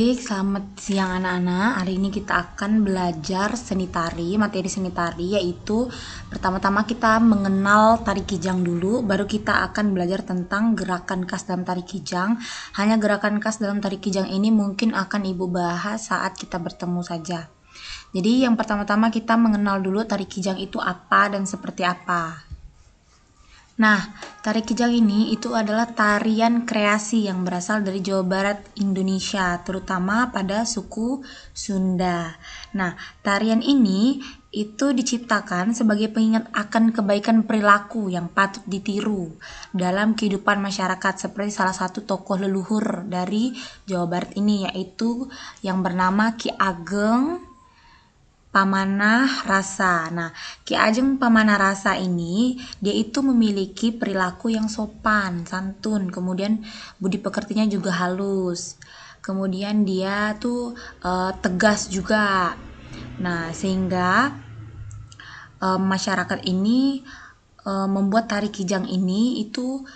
Selamat siang anak-anak. Hari ini kita akan belajar seni tari, materi seni tari, yaitu pertama-tama kita mengenal tari kijang dulu, baru kita akan belajar tentang gerakan khas dalam tari kijang. Hanya gerakan khas dalam tari kijang ini mungkin akan Ibu bahas saat kita bertemu saja. Jadi yang pertama-tama kita mengenal dulu tari kijang itu apa dan seperti apa. Nah, tari kijang ini itu adalah tarian kreasi yang berasal dari Jawa Barat Indonesia, terutama pada suku Sunda. Nah, tarian ini itu diciptakan sebagai pengingat akan kebaikan perilaku yang patut ditiru dalam kehidupan masyarakat, seperti salah satu tokoh leluhur dari Jawa Barat ini, yaitu yang bernama Ki Ageng Pamanah Rasa. Nah, Ki Ageng Pamanah Rasa ini dia itu memiliki perilaku yang sopan, santun, kemudian budi pekertinya juga halus. Kemudian dia tuh tegas juga. Nah, sehingga masyarakat ini membuat tari kijang ini itu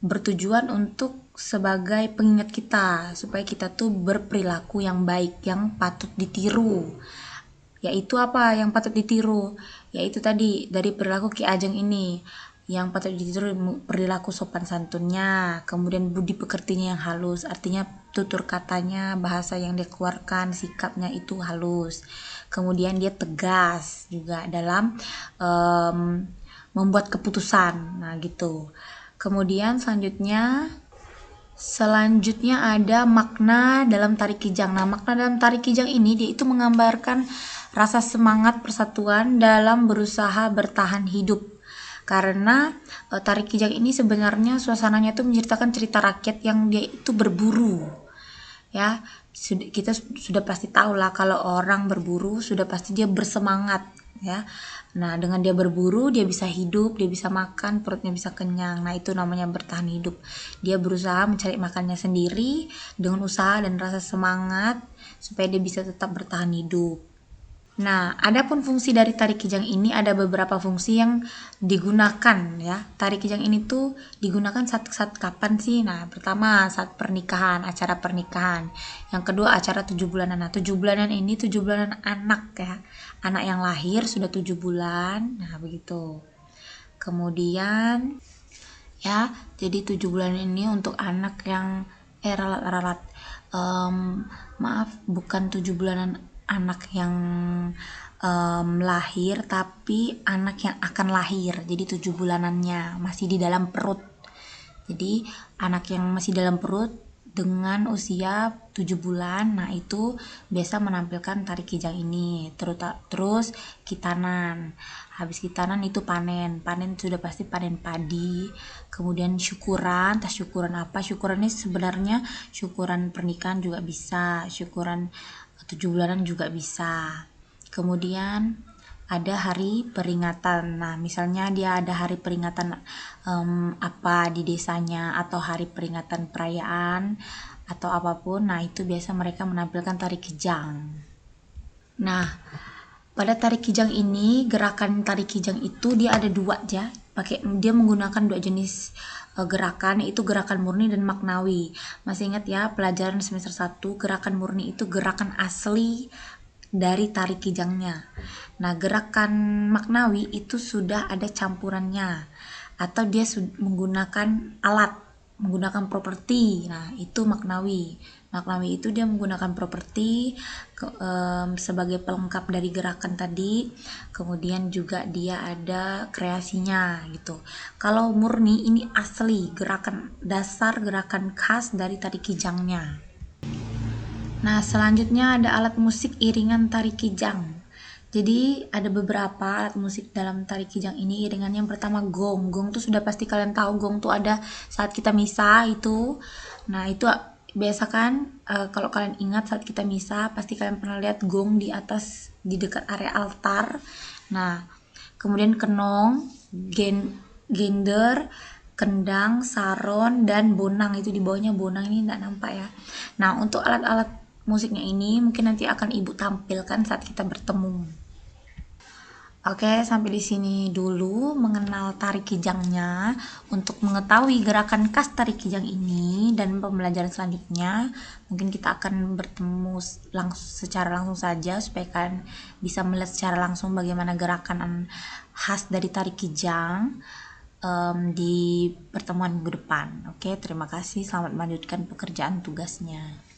bertujuan untuk sebagai pengingat kita supaya kita tuh berperilaku yang baik, yang patut ditiru. Yaitu apa yang patut ditiru? Yaitu tadi dari perilaku Ki Ageng ini. Yang patut ditiru perilaku sopan santunnya, kemudian budi pekertinya yang halus, artinya tutur katanya, bahasa yang dikeluarkan, sikapnya itu halus. Kemudian dia tegas juga dalam membuat keputusan. Nah, gitu. Kemudian selanjutnya ada makna dalam tari kijang. Nah, makna dalam tari kijang ini dia itu menggambarkan rasa semangat persatuan dalam berusaha bertahan hidup. Karena tari kijang ini sebenarnya suasananya itu menceritakan cerita rakyat yang dia itu berburu. Ya, kita sudah pasti tahu lah kalau orang berburu sudah pasti dia bersemangat, ya. Nah, dengan dia berburu, dia bisa hidup, dia bisa makan, perutnya bisa kenyang. Nah, itu namanya bertahan hidup. Dia berusaha mencari makannya sendiri dengan usaha dan rasa semangat supaya dia bisa tetap bertahan hidup. Nah, adapun fungsi dari tari kijang ini ada beberapa fungsi yang digunakan, ya. Tari kijang ini tuh digunakan saat kapan sih? Nah, pertama saat pernikahan, acara pernikahan. Yang kedua acara 7 bulanan. Nah, 7 bulanan ini 7 bulanan anak, ya. Anak yang lahir sudah 7 bulan. Nah, begitu. Kemudian ya, jadi 7 bulan ini untuk anak yang ralat-ralat. Maaf, bukan 7 bulanan anak yang lahir, tapi anak yang akan lahir. Jadi 7 bulanannya masih di dalam perut. Jadi anak yang masih dalam perut dengan usia 7 bulan, nah itu biasa menampilkan tari kijang ini. Terus kitanan. Habis kitanan itu panen sudah pasti panen padi. Kemudian syukuran, tas syukuran apa? Syukuran ini sebenarnya syukuran pernikahan juga bisa, syukuran 7 bulanan juga bisa. Kemudian ada hari peringatan. Nah, misalnya dia ada hari peringatan apa di desanya, atau hari peringatan perayaan atau apapun. Nah, itu biasa mereka menampilkan tari kijang. Nah, pada tari kijang ini, gerakan tari kijang itu dia ada dua aja. Dia menggunakan dua jenis gerakan, yaitu gerakan murni dan maknawi. Masih ingat ya pelajaran semester 1, gerakan murni itu gerakan asli dari tari kijangnya. Nah, gerakan maknawi itu sudah ada campurannya, atau dia menggunakan alat, menggunakan properti. Nah, itu maknawi. Maknawi itu dia menggunakan properti sebagai pelengkap dari gerakan tadi. Kemudian juga dia ada kreasinya gitu. Kalau murni ini asli, gerakan dasar, gerakan khas dari tari kijangnya. Nah, selanjutnya ada alat musik iringan tari kijang. Jadi ada beberapa alat musik dalam tari kijang ini. Iringannya yang pertama gong. Gong tuh sudah pasti kalian tahu, gong tuh ada saat kita misa itu. Nah, itu biasa kan kalau kalian ingat saat kita misa pasti kalian pernah lihat gong di atas, di dekat area altar. Nah, kemudian kenong, gender, kendang, saron, dan bonang. Itu di bawahnya bonang, ini nggak nampak ya. Nah, untuk alat-alat musiknya ini mungkin nanti akan Ibu tampilkan saat kita bertemu. Oke, sampai di sini dulu mengenal tari kijangnya. Untuk mengetahui gerakan khas tari kijang ini dan pembelajaran selanjutnya, mungkin kita akan bertemu secara langsung saja supaya kalian bisa melihat secara langsung bagaimana gerakan khas dari tari kijang di pertemuan minggu depan. Oke, terima kasih. Selamat melanjutkan pekerjaan tugasnya.